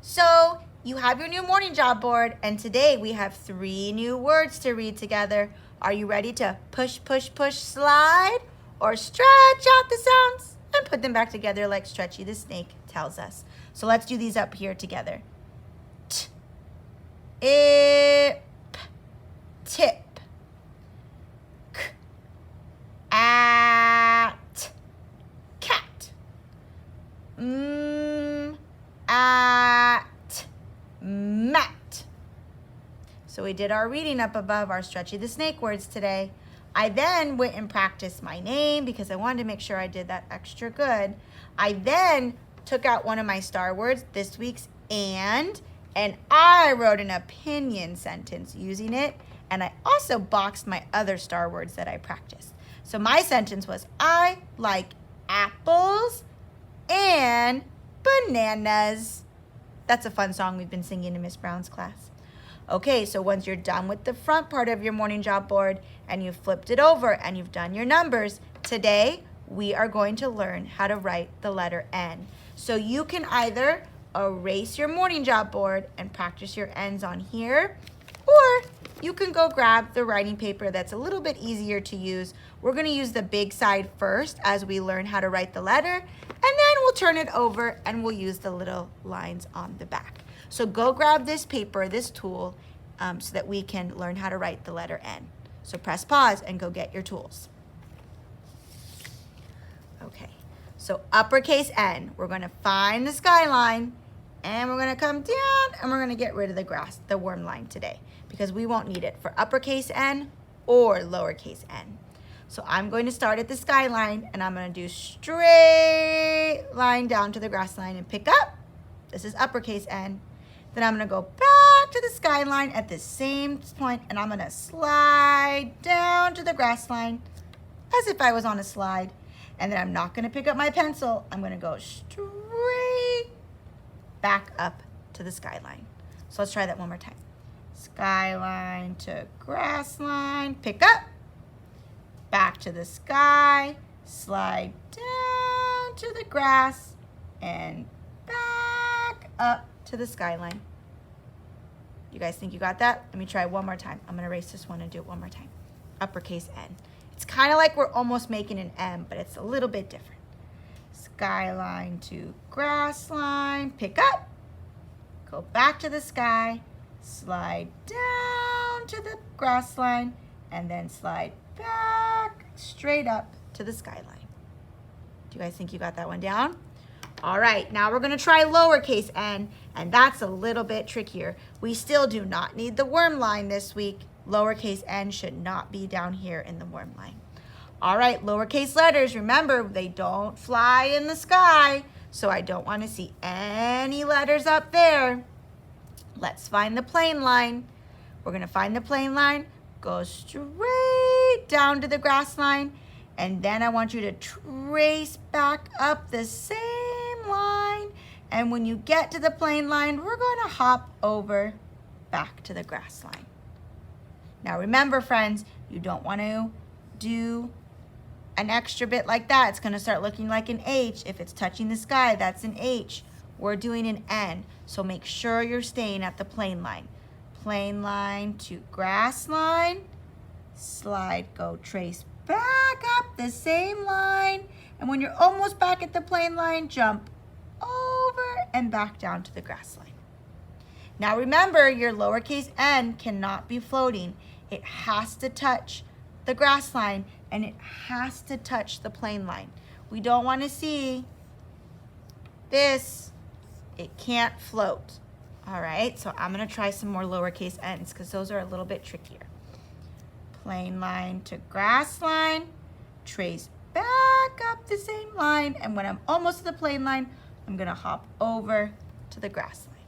So you have your new morning job board, and today we have 3 new words to read together. Are you ready to push, push, push, slide, or stretch out the sounds and put them back together like Stretchy the snake tells us? So let's do these up here together. T, ip, tip, k, at, cat, at, mat. So we did our reading up above our Stretchy the snake words today. I then went and practiced my name because I wanted to make sure I did that extra good. I then took out one of my star words, this week's and I wrote an opinion sentence using it, and I also boxed my other star words that I practiced. So my sentence was, I like apples and bananas. That's a fun song we've been singing in Miss Brown's class. Okay, so once you're done with the front part of your morning job board and you've flipped it over and you've done your numbers, today we are going to learn how to write the letter N. So you can either erase your morning job board and practice your N's on here, or you can go grab the writing paper that's a little bit easier to use. We're going to use the big side first as we learn how to write the letter, and then we'll turn it over and we'll use the little lines on the back. So go grab this paper, this tool, so that we can learn how to write the letter N. So press pause and go get your tools. Okay, so uppercase N, we're going to find the skyline, and we're going to come down, and we're going to get rid of the worm line today, because we won't need it for uppercase N or lowercase n. So I'm going to start at the skyline, and I'm going to do straight line down to the grass line and pick up. This is uppercase N. Then I'm going to go back to the skyline at the same point, and I'm going to slide down to the grass line as if I was on a slide. And then I'm not going to pick up my pencil. I'm going to go straight back up to the skyline. So let's try that one more time. Skyline to grass line, pick up, back to the sky, slide down to the grass, and back up to the skyline. You guys think you got that? Let me try one more time. I'm going to erase this one and do it one more time. Uppercase N. It's kind of like we're almost making an M, but it's a little bit different. Skyline to grass line, pick up, go back to the sky, slide down to the grass line, and then slide back straight up to the skyline. Do you guys think you got that one down? All right, now we're going to try lowercase n, and that's a little bit trickier. We still do not need the worm line this week. Lowercase n should not be down here in the worm line. All right, lowercase letters, remember, they don't fly in the sky, so I don't want to see any letters up there. Let's find the plain line. We're going to find the plain line, go straight down to the grass line, and then I want you to trace back up the same line, and when you get to the plain line, we're going to hop over back to the grass line. Now remember, friends, you don't want to do an extra bit like that. It's going to start looking like an H. If it's touching the sky, that's an H. We're doing an N, so make sure you're staying at the plain line. Plain line to grass line, slide, go trace back up the same line, and when you're almost back at the plain line, jump over and back down to the grass line. Now remember, your lowercase n cannot be floating. It has to touch the grass line, and it has to touch the plain line. We don't want to see this. It can't float. All right, so I'm going to try some more lowercase n's because those are a little bit trickier. Plain line to grass line, trace back up the same line, and when I'm almost to the plain line, I'm going to hop over to the grass line.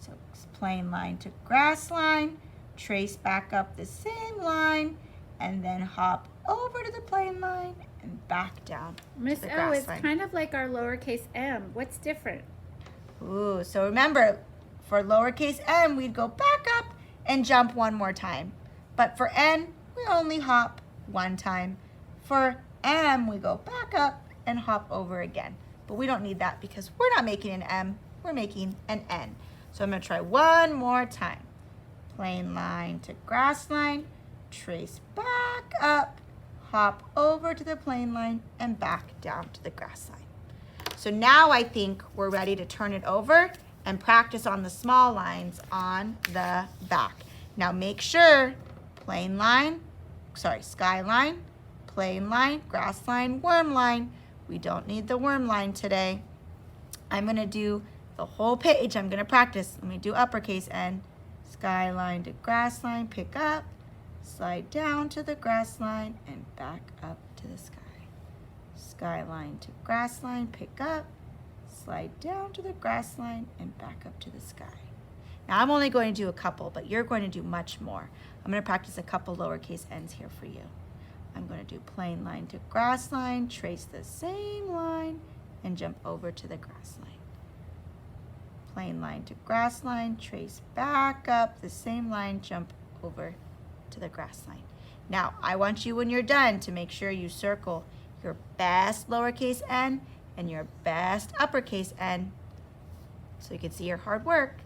So plain line to grass line, trace back up the same line, and then hop over to the plain line and back down Miss to the O, grass it's line. kind of like our lowercase m. What's different? Ooh, so remember, for lowercase m, we'd go back up and jump one more time. But for n, we only hop one time. For m, we go back up and hop over again. But we don't need that because we're not making an M. we're making an N. So I'm going to try one more time. Plain line to grass line, trace back up, hop over to the plain line, and back down to the grass line. So now I think we're ready to turn it over and practice on the small lines on the back. Now make sure plain line, sky line, plain line, grass line, worm line. We don't need the worm line today. I'm gonna do the whole page. I'm gonna practice. Let me do uppercase N, sky line to grass line, pick up, slide down to the grass line, and back up to the sky. Sky line to grass line, pick up, slide down to the grass line, and back up to the sky. Now I'm only going to do a couple, but you're going to do much more. I'm going to practice a couple lowercase n's here for you. I'm going to do plain line to grass line, trace the same line, and jump over to the grass line. Plain line to grass line, trace back up the same line, jump over to the grass line. Now, I want you, when you're done, to make sure you circle your best lowercase n and your best uppercase N so you can see your hard work.